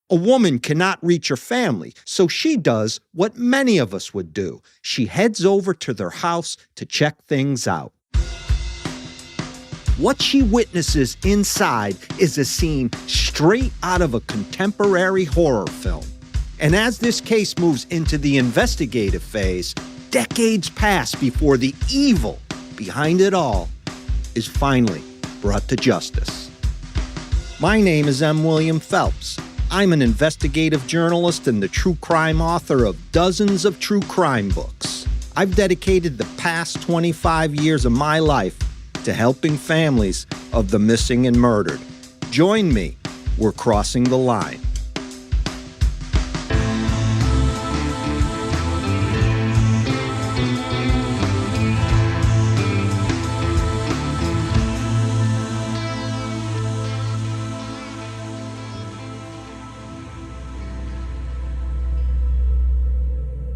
A woman cannot reach her family, so she does what many of us would do. She heads over to their house to check things out. What she witnesses inside is a scene straight out of a contemporary horror film. And as this case moves into the investigative phase, decades pass before the evil behind it all is finally brought to justice. My name is M. William Phelps. I'm an investigative journalist and the true crime author of dozens of true crime books. I've dedicated the past 25 years of my life to helping families of the missing and murdered. Join me. We're crossing the line.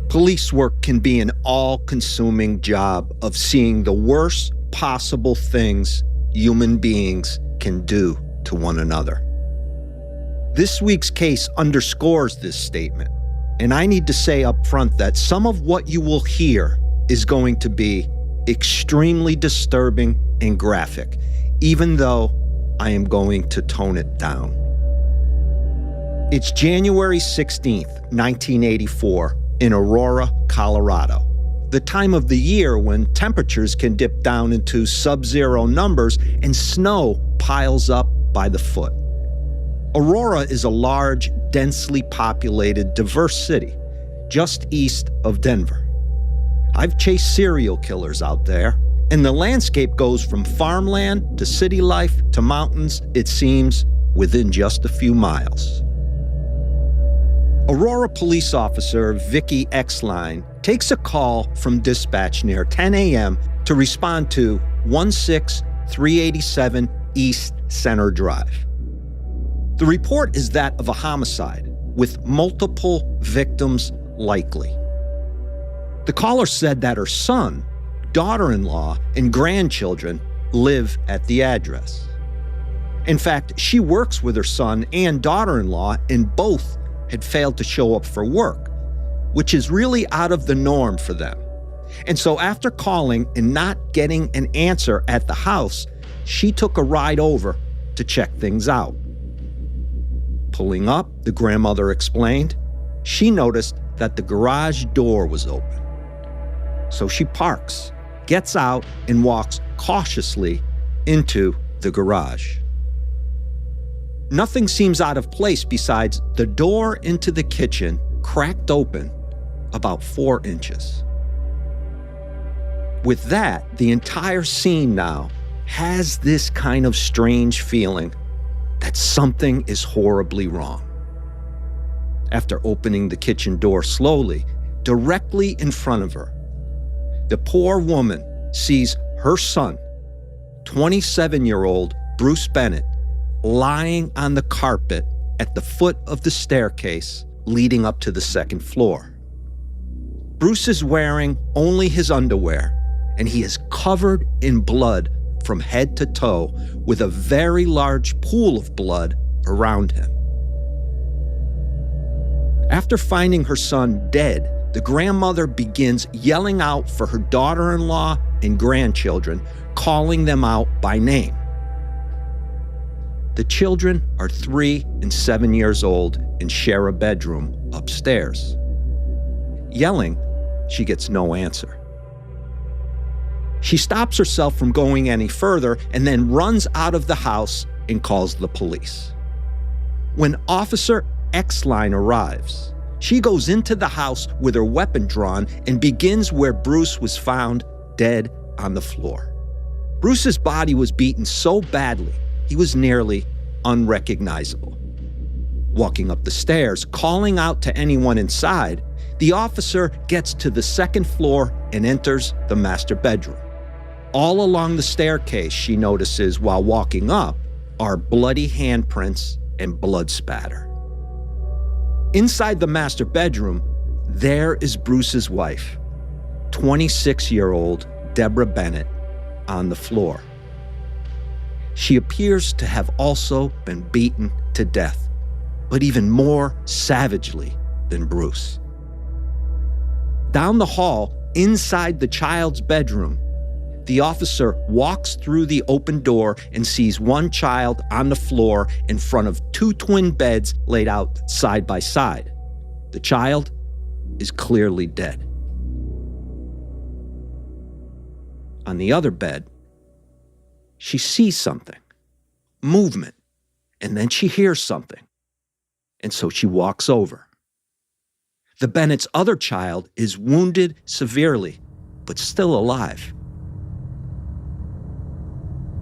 Police work can be an all-consuming job of seeing the worst possible things human beings can do to one another. This week's case underscores this statement, and I need to say up front that some of what you will hear is going to be extremely disturbing and graphic, even though I am going to tone it down. It's January 16th, 1984, in Aurora, Colorado, the time of the year when temperatures can dip down into sub-zero numbers and snow piles up by the foot. Aurora is a large, densely populated, diverse city just east of Denver. I've chased serial killers out there, and the landscape goes from farmland to city life to mountains, it seems, within just a few miles. Aurora police officer Vicky Exline takes a call from dispatch near 10 a.m. to respond to 16387 East Center Drive. The report is that of a homicide, with multiple victims likely. The caller said that her son, daughter-in-law, and grandchildren live at the address. In fact, she works with her son and daughter-in-law, and both had failed to show up for work, which is really out of the norm for them. And so after calling and not getting an answer at the house, she took a ride over to check things out. Pulling up, the grandmother explained, she noticed that the garage door was open. So she parks, gets out, and walks cautiously into the garage. Nothing seems out of place besides the door into the kitchen cracked open about 4 inches. With that, the entire scene now has this kind of strange feeling that something is horribly wrong. After opening the kitchen door slowly, directly in front of her, the poor woman sees her son, 27-year-old Bruce Bennett, lying on the carpet at the foot of the staircase leading up to the second floor. Bruce is wearing only his underwear, and he is covered in blood from head to toe, with a very large pool of blood around him. After finding her son dead, the grandmother begins yelling out for her daughter-in-law and grandchildren, calling them out by name. The children are 3 and 7 years old and share a bedroom upstairs. Yelling, she gets no answer. She stops herself from going any further and then runs out of the house and calls the police. When Officer Exline arrives, she goes into the house with her weapon drawn and begins where Bruce was found dead on the floor. Bruce's body was beaten so badly, he was nearly unrecognizable. Walking up the stairs, calling out to anyone inside, the officer gets to the second floor and enters the master bedroom. All along the staircase, she notices while walking up, are bloody handprints and blood spatter. Inside the master bedroom, there is Bruce's wife, 26-year-old Deborah Bennett, on the floor. She appears to have also been beaten to death, but even more savagely than Bruce. Down the hall, inside the child's bedroom, the officer walks through the open door and sees one child on the floor in front of two twin beds laid out side by side. The child is clearly dead. On the other bed, she sees something, movement, and then she hears something. And so she walks over. The Bennett's other child is wounded severely, but still alive.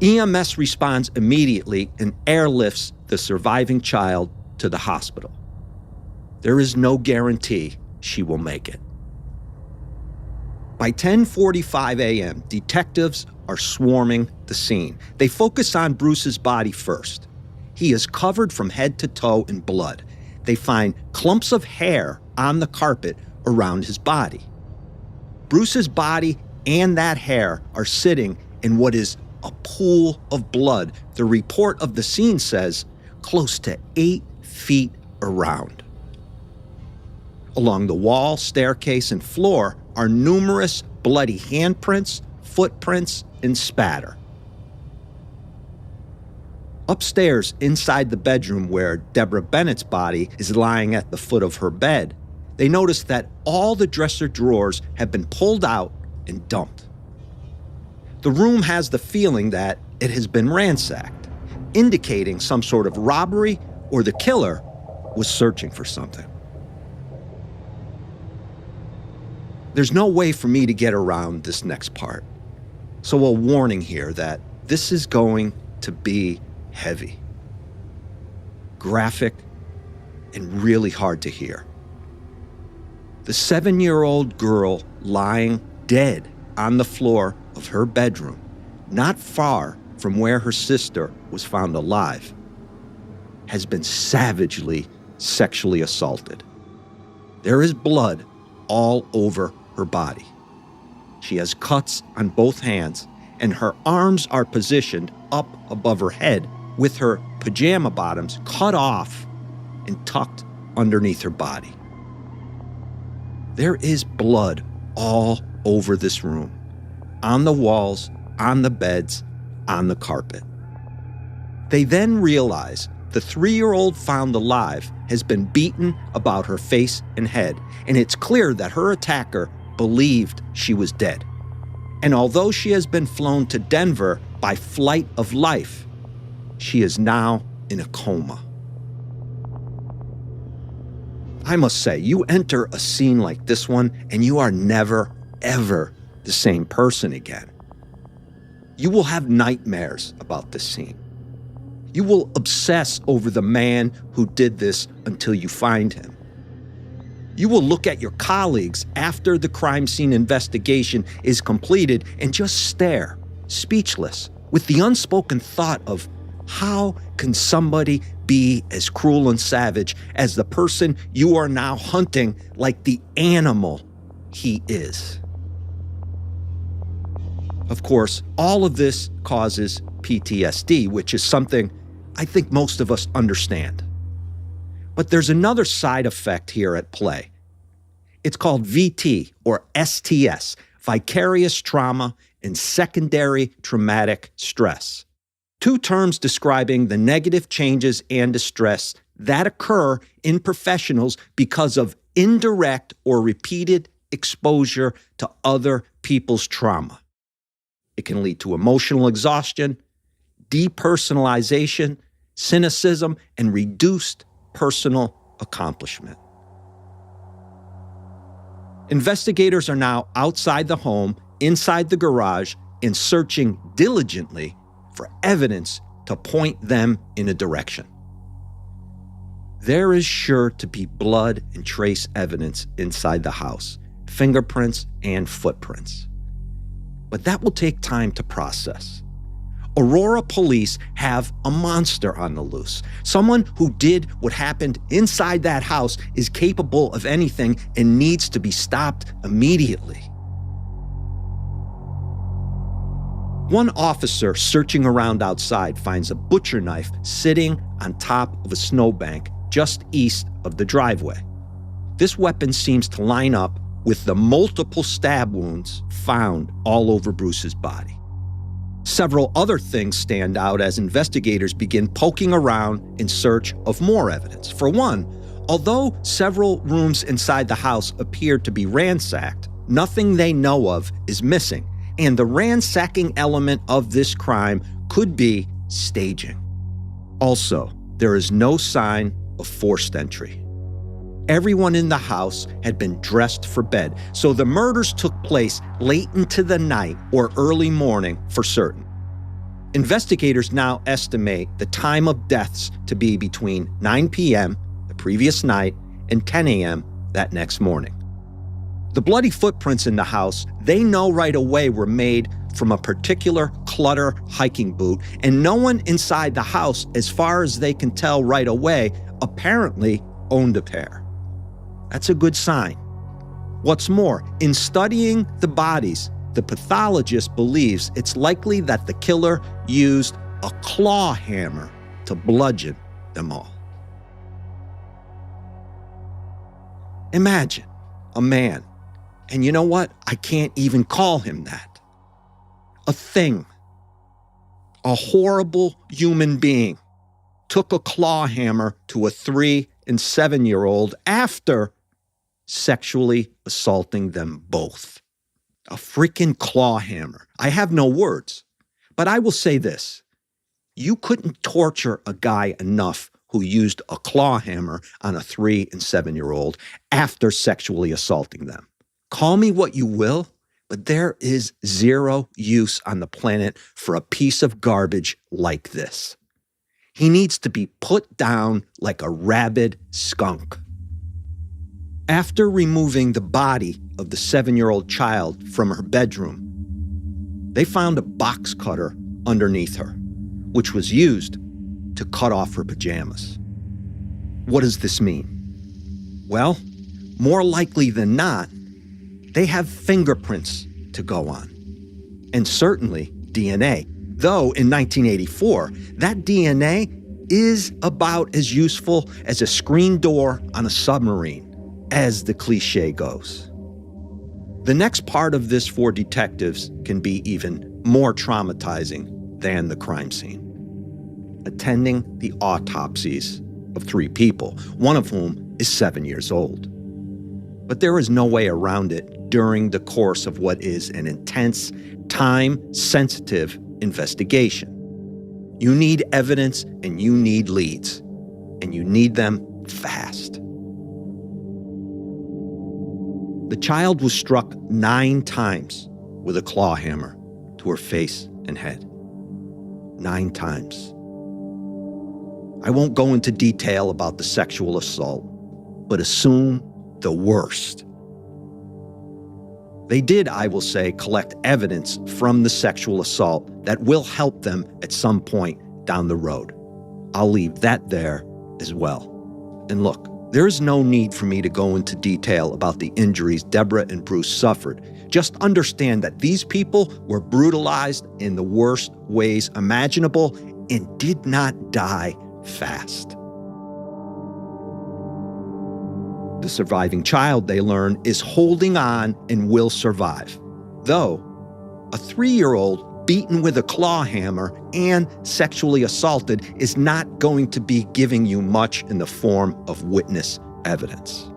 EMS responds immediately and airlifts the surviving child to the hospital. There is no guarantee she will make it. By 10:45 a.m., detectives are swarming the scene. They focus on Bruce's body first. He is covered from head to toe in blood. They find clumps of hair on the carpet around his body. Bruce's body and that hair are sitting in what is a pool of blood. The report of the scene says close to 8 feet around. Along the wall, staircase, and floor are numerous bloody handprints, footprints, and spatter. Upstairs, inside the bedroom where Deborah Bennett's body is lying at the foot of her bed, they notice that all the dresser drawers have been pulled out and dumped. The room has the feeling that it has been ransacked, indicating some sort of robbery or the killer was searching for something. There's no way for me to get around this next part. So a warning here that this is going to be heavy, graphic, and really hard to hear. The 7-year-old girl lying dead on the floor of her bedroom, not far from where her sister was found alive, has been savagely sexually assaulted. There is blood all over her body. She has cuts on both hands, and her arms are positioned up above her head with her pajama bottoms cut off and tucked underneath her body. There is blood all over this room, on the walls, on the beds, on the carpet. They then realize the 3-year-old found alive has been beaten about her face and head, and it's clear that her attacker believed she was dead. And although she has been flown to Denver by flight of life, she is now in a coma. I must say, you enter a scene like this one and you are never, ever the same person again. You will have nightmares about this scene. You will obsess over the man who did this until you find him. You will look at your colleagues after the crime scene investigation is completed and just stare, speechless, with the unspoken thought of how can somebody be as cruel and savage as the person you are now hunting like the animal he is? Of course, all of this causes PTSD, which is something I think most of us understand. But there's another side effect here at play. It's called VT, or STS, vicarious trauma and secondary traumatic stress. 2 terms describing the negative changes and distress that occur in professionals because of indirect or repeated exposure to other people's trauma. It can lead to emotional exhaustion, depersonalization, cynicism, and reduced personal accomplishment. Investigators are now outside the home, inside the garage, and searching diligently for evidence to point them in a direction. There is sure to be blood and trace evidence inside the house, fingerprints and footprints. But that will take time to process. Aurora police have a monster on the loose. Someone who did what happened inside that house is capable of anything and needs to be stopped immediately. One officer searching around outside finds a butcher knife sitting on top of a snowbank just east of the driveway. This weapon seems to line up with the multiple stab wounds found all over Bruce's body. Several other things stand out as investigators begin poking around in search of more evidence. For one, although several rooms inside the house appear to be ransacked, nothing they know of is missing, and the ransacking element of this crime could be staging. Also, there is no sign of forced entry. Everyone in the house had been dressed for bed, so the murders took place late into the night or early morning for certain. Investigators now estimate the time of deaths to be between 9 p.m. the previous night and 10 a.m. that next morning. The bloody footprints in the house, they know right away were made from a particular clutter hiking boot, and no one inside the house, as far as they can tell right away, apparently owned a pair. That's a good sign. What's more, in studying the bodies, the pathologist believes it's likely that the killer used a claw hammer to bludgeon them all. Imagine a man, and you know what? I can't even call him that. A thing, a horrible human being, took a claw hammer to a 3- and 7-year-old after sexually assaulting them both. A freaking claw hammer. I have no words, but I will say this. You couldn't torture a guy enough who used a claw hammer on a 3- and 7-year-old after sexually assaulting them. Call me what you will, but there is zero use on the planet for a piece of garbage like this. He needs to be put down like a rabid skunk. After removing the body of the 7-year-old child from her bedroom, they found a box cutter underneath her, which was used to cut off her pajamas. What does this mean? Well, more likely than not, they have fingerprints to go on, and certainly DNA. Though in 1984, that DNA is about as useful as a screen door on a submarine, as the cliche goes. The next part of this for detectives can be even more traumatizing than the crime scene. Attending the autopsies of 3 people, one of whom is 7 years old. But there is no way around it during the course of what is an intense, time-sensitive investigation. You need evidence and you need leads, and you need them fast. The child was struck 9 times with a claw hammer to her face and head. 9 times. I won't go into detail about the sexual assault, but assume the worst. They did, I will say, collect evidence from the sexual assault that will help them at some point down the road. I'll leave that there as well. And look, there is no need for me to go into detail about the injuries Deborah and Bruce suffered. Just understand that these people were brutalized in the worst ways imaginable and did not die fast. The surviving child, they learn, is holding on and will survive. Though, a 3-year-old beaten with a claw hammer and sexually assaulted is not going to be giving you much in the form of witness evidence.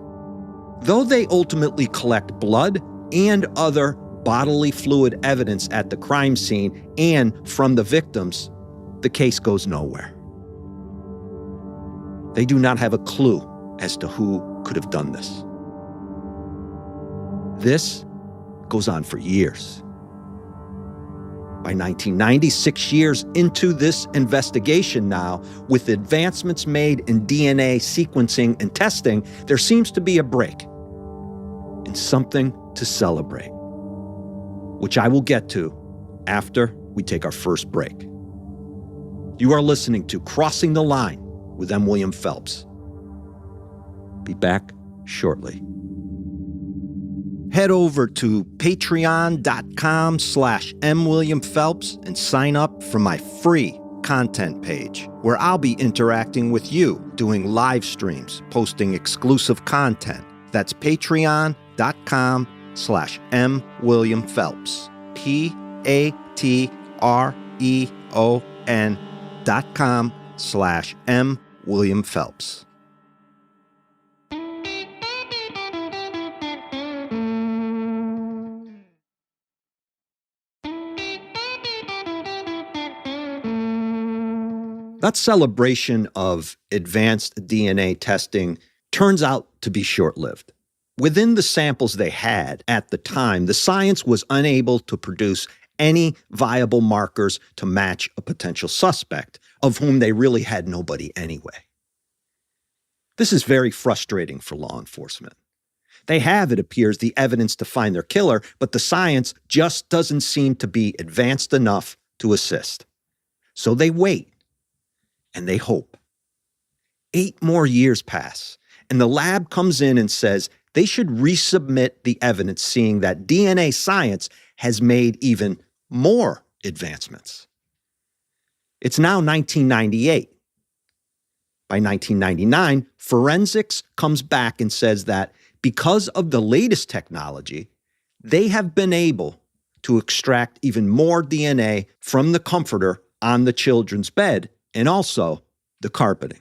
Though they ultimately collect blood and other bodily fluid evidence at the crime scene and from the victims, the case goes nowhere. They do not have a clue as to who could have done this. This goes on for years. By 1990, 6 years into this investigation now, with advancements made in DNA sequencing and testing, there seems to be a break and something to celebrate, which I will get to after we take our first break. You are listening to Crossing the Line with M. William Phelps. Be back shortly. Head over to patreon.com/MWilliamPhelps and sign up for my free content page where I'll be interacting with you, doing live streams, posting exclusive content. That's patreon.com/MWilliamPhelps. patreon.com/MWilliamPhelps. That celebration of advanced DNA testing turns out to be short-lived. Within the samples they had at the time, the science was unable to produce any viable markers to match a potential suspect, of whom they really had nobody anyway. This is very frustrating for law enforcement. They have, it appears, the evidence to find their killer, but the science just doesn't seem to be advanced enough to assist. So they wait. And they hope. 8 more years pass, and the lab comes in and says they should resubmit the evidence, seeing that DNA science has made even more advancements. It's now 1998. By 1999, forensics comes back and says that because of the latest technology, they have been able to extract even more DNA from the comforter on the children's bed and also the carpeting.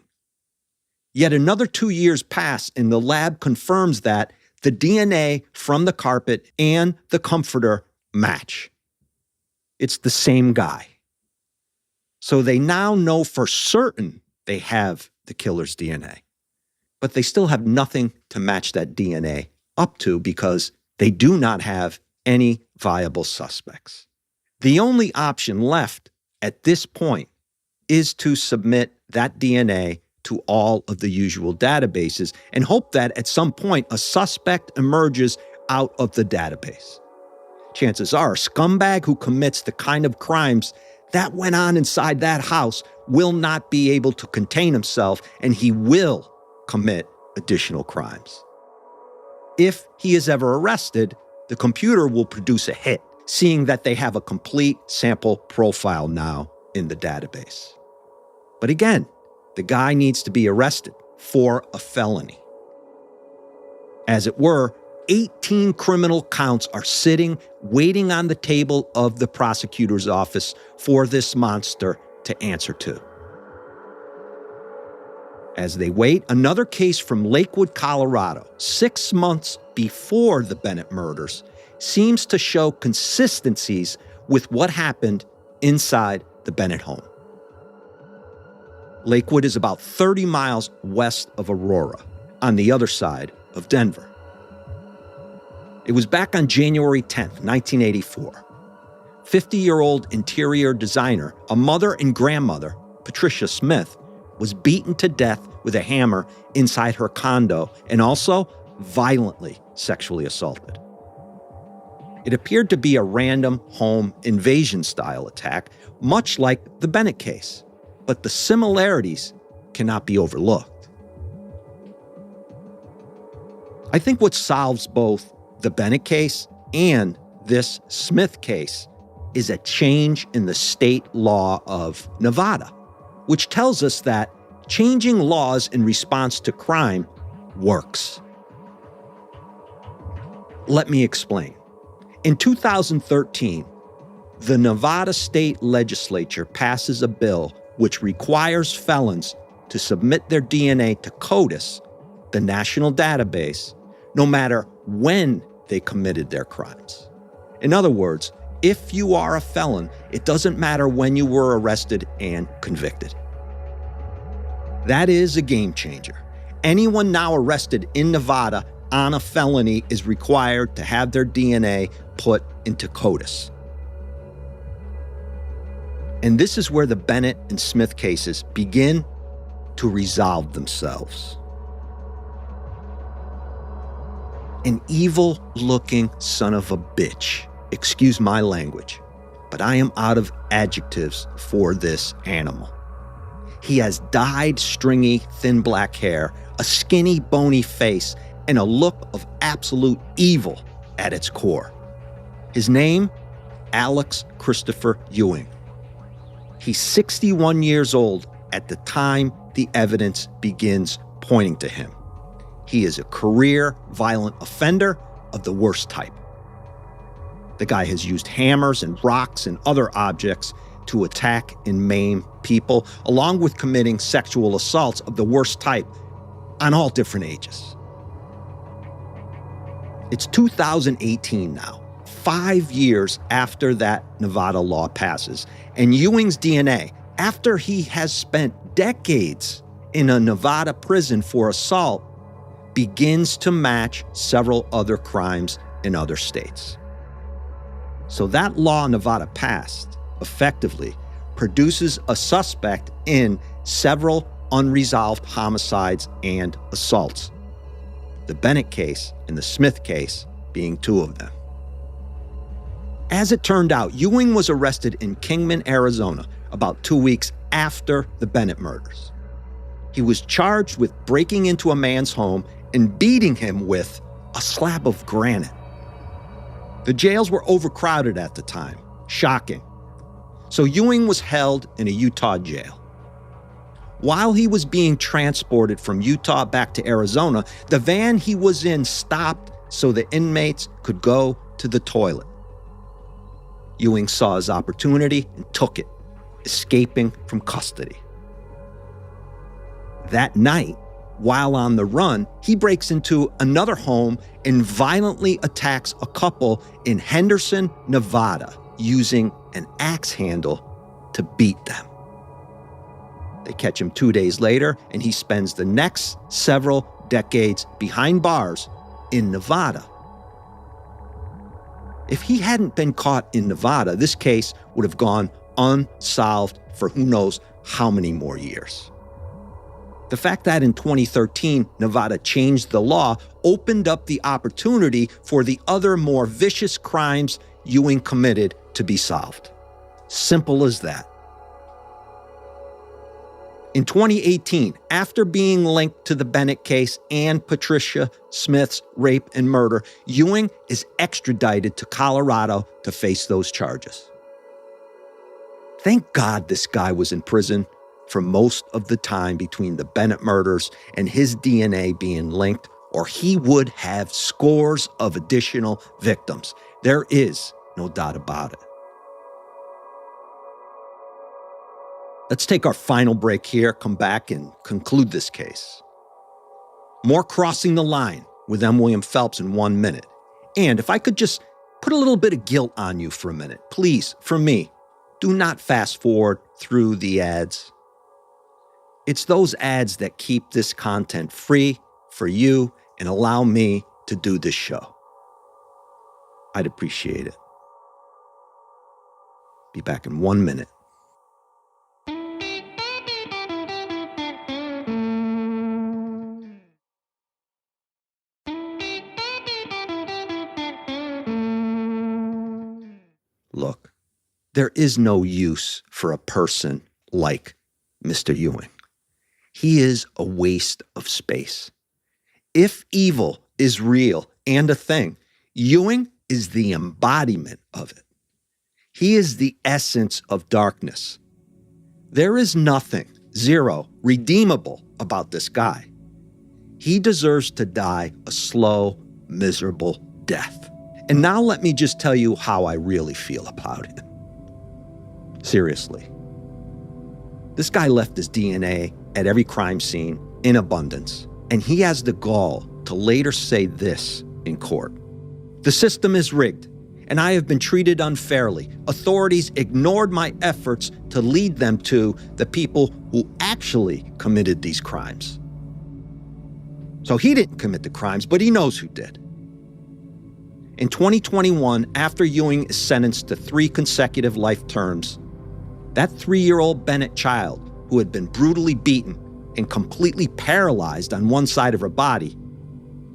Yet another 2 years pass, and the lab confirms that the DNA from the carpet and the comforter match. It's the same guy. So they now know for certain they have the killer's DNA. But they still have nothing to match that DNA up to because they do not have any viable suspects. The only option left at this point is to submit that DNA to all of the usual databases and hope that at some point a suspect emerges out of the database. Chances are a scumbag who commits the kind of crimes that went on inside that house will not be able to contain himself, and he will commit additional crimes. If he is ever arrested, the computer will produce a hit, seeing that they have a complete sample profile now in the database. But again, the guy needs to be arrested for a felony. As it were, 18 criminal counts are sitting, waiting on the table of the prosecutor's office for this monster to answer to. As they wait, another case from Lakewood, Colorado, 6 months before the Bennett murders, seems to show consistencies with what happened inside the Bennett home. Lakewood is about 30 miles west of Aurora, on the other side of Denver. It was back on January 10th, 1984. 50-year-old interior designer, a mother and grandmother, Patricia Smith, was beaten to death with a hammer inside her condo and also violently sexually assaulted. It appeared to be a random home invasion-style attack, much like the Bennett case. But the similarities cannot be overlooked. I think what solves both the Bennett case and this Smith case is a change in the state law of Nevada, which tells us that changing laws in response to crime works. Let me explain. In 2013, the Nevada state legislature passes a bill which requires felons to submit their DNA to CODIS, the national database, no matter when they committed their crimes. In other words, if you are a felon, it doesn't matter when you were arrested and convicted. That is a game changer. Anyone now arrested in Nevada on a felony is required to have their DNA put into CODIS. And this is where the Bennett and Smith cases begin to resolve themselves. An evil-looking son of a bitch, excuse my language, but I am out of adjectives for this animal. He has dyed, stringy, thin black hair, a skinny, bony face, and a look of absolute evil at its core. His name, Alex Christopher Ewing. He's 61 years old at the time the evidence begins pointing to him. He is a career violent offender of the worst type. The guy has used hammers and rocks and other objects to attack and maim people, along with committing sexual assaults of the worst type on all different ages. It's 2018 now, 5 years after that Nevada law passes, and Ewing's DNA, after he has spent decades in a Nevada prison for assault, begins to match several other crimes in other states. So that law Nevada passed effectively produces a suspect in several unresolved homicides and assaults. The Bennett case and the Smith case being two of them. As it turned out, Ewing was arrested in Kingman, Arizona, about 2 weeks after the Bennett murders. He was charged with breaking into a man's home and beating him with a slab of granite. The jails were overcrowded at the time. Shocking. So Ewing was held in a Utah jail. While he was being transported from Utah back to Arizona, the van he was in stopped so the inmates could go to the toilet. Ewing saw his opportunity and took it, escaping from custody. That night, while on the run, he breaks into another home and violently attacks a couple in Henderson, Nevada, using an axe handle to beat them. They catch him 2 days later, and he spends the next several decades behind bars in Nevada. If he hadn't been caught in Nevada, this case would have gone unsolved for who knows how many more years. The fact that in 2013, Nevada changed the law opened up the opportunity for the other more vicious crimes Ewing committed to be solved. Simple as that. In 2018, after being linked to the Bennett case and Patricia Smith's rape and murder, Ewing is extradited to Colorado to face those charges. Thank God this guy was in prison for most of the time between the Bennett murders and his DNA being linked, or he would have scores of additional victims. There is no doubt about it. Let's take our final break here, come back and conclude this case. More Crossing the Line with M. William Phelps in 1 minute. And if I could just put a little bit of guilt on you for a minute, please, for me, do not fast forward through the ads. It's those ads that keep this content free for you and allow me to do this show. I'd appreciate it. Be back in 1 minute. Look, there is no use for a person like Mr. Ewing. He is a waste of space. If evil is real and a thing, Ewing is the embodiment of it. He is the essence of darkness. There is nothing, zero, redeemable about this guy. He deserves to die a slow, miserable death. And now let me just tell you how I really feel about it. Seriously. This guy left his DNA at every crime scene in abundance, and he has the gall to later say this in court. The system is rigged, and I have been treated unfairly. Authorities ignored my efforts to lead them to the people who actually committed these crimes. So he didn't commit the crimes, but he knows who did. In 2021, after Ewing is sentenced to 3 consecutive life terms, that 3-year-old Bennett child, who had been brutally beaten and completely paralyzed on one side of her body,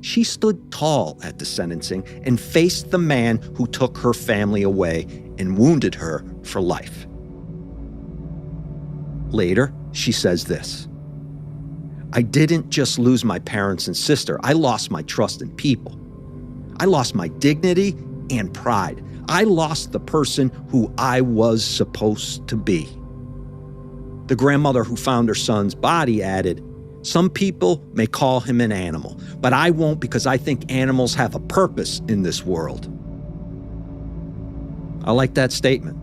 she stood tall at the sentencing and faced the man who took her family away and wounded her for life. Later, she says this: "I didn't just lose my parents and sister, I lost my trust in people. I lost my dignity and pride. I lost the person who I was supposed to be. The grandmother who found her son's body added, "Some people may call him an animal, but I won't because I think animals have a purpose in this world." I like that statement.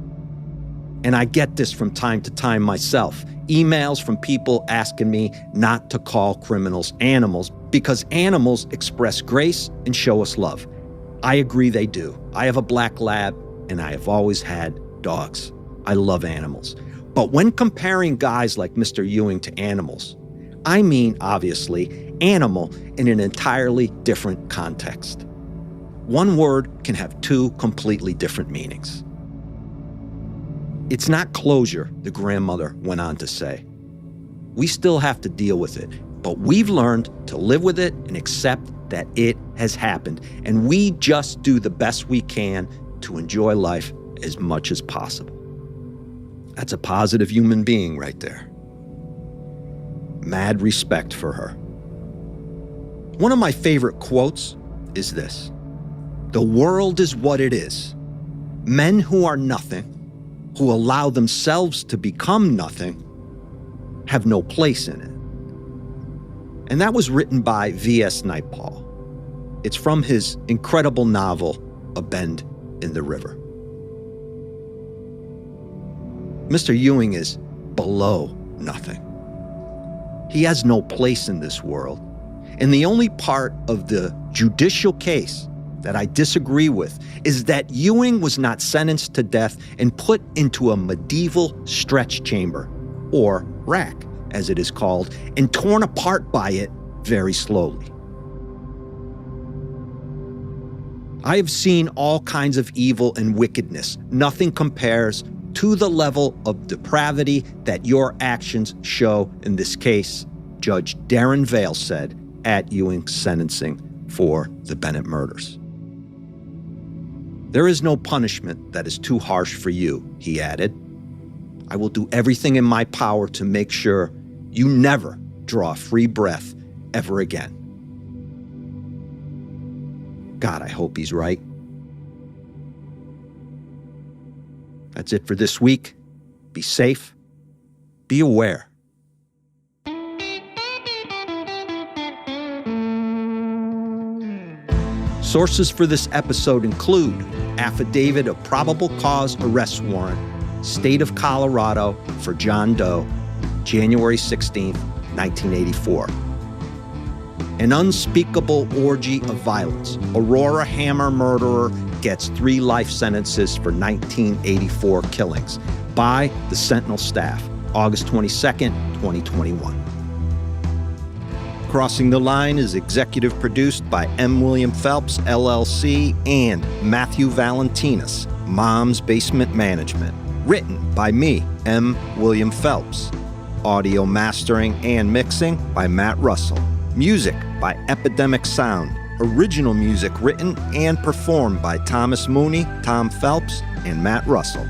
And I get this from time to time myself. Emails from people asking me not to call criminals animals because animals express grace and show us love. I agree they do. I have a black lab and I have always had dogs. I love animals. But when comparing guys like Mr. Ewing to animals, I mean, obviously, animal in an entirely different context. One word can have two completely different meanings. It's not closure, the grandmother went on to say. We still have to deal with it, but we've learned to live with it and accept that it has happened, and we just do the best we can to enjoy life as much as possible. That's a positive human being right there. Mad respect for her. One of my favorite quotes is this: "The world is what it is. Men who are nothing, who allow themselves to become nothing, have no place in it." And that was written by V.S. Naipaul. It's from his incredible novel, A Bend in the River. Mr. Ewing is below nothing. He has no place in this world. And the only part of the judicial case that I disagree with is that Ewing was not sentenced to death and put into a medieval stretch chamber, or rack, as it is called, and torn apart by it very slowly. I have seen all kinds of evil and wickedness. Nothing compares to the level of depravity that your actions show in this case, Judge Darren Vale said at Ewing's sentencing for the Bennett murders. "There is no punishment that is too harsh for you," he added. "I will do everything in my power to make sure you never draw a free breath ever again." God, I hope he's right. That's it for this week. Be safe. Be aware. Sources for this episode include Affidavit of Probable Cause Arrest Warrant, State of Colorado for John Doe, January 16, 1984. An Unspeakable Orgy of Violence. Aurora Hammer Murderer gets 3 life sentences for 1984 killings by the Sentinel staff, August 22, 2021. Crossing the Line is executive produced by M. William Phelps, LLC, and Matthew Valentinas, Mom's Basement Management. Written by me, M. William Phelps. Audio mastering and mixing by Matt Russell. Music by Epidemic Sound. Original music written and performed by Thomas Mooney, Tom Phelps, and Matt Russell.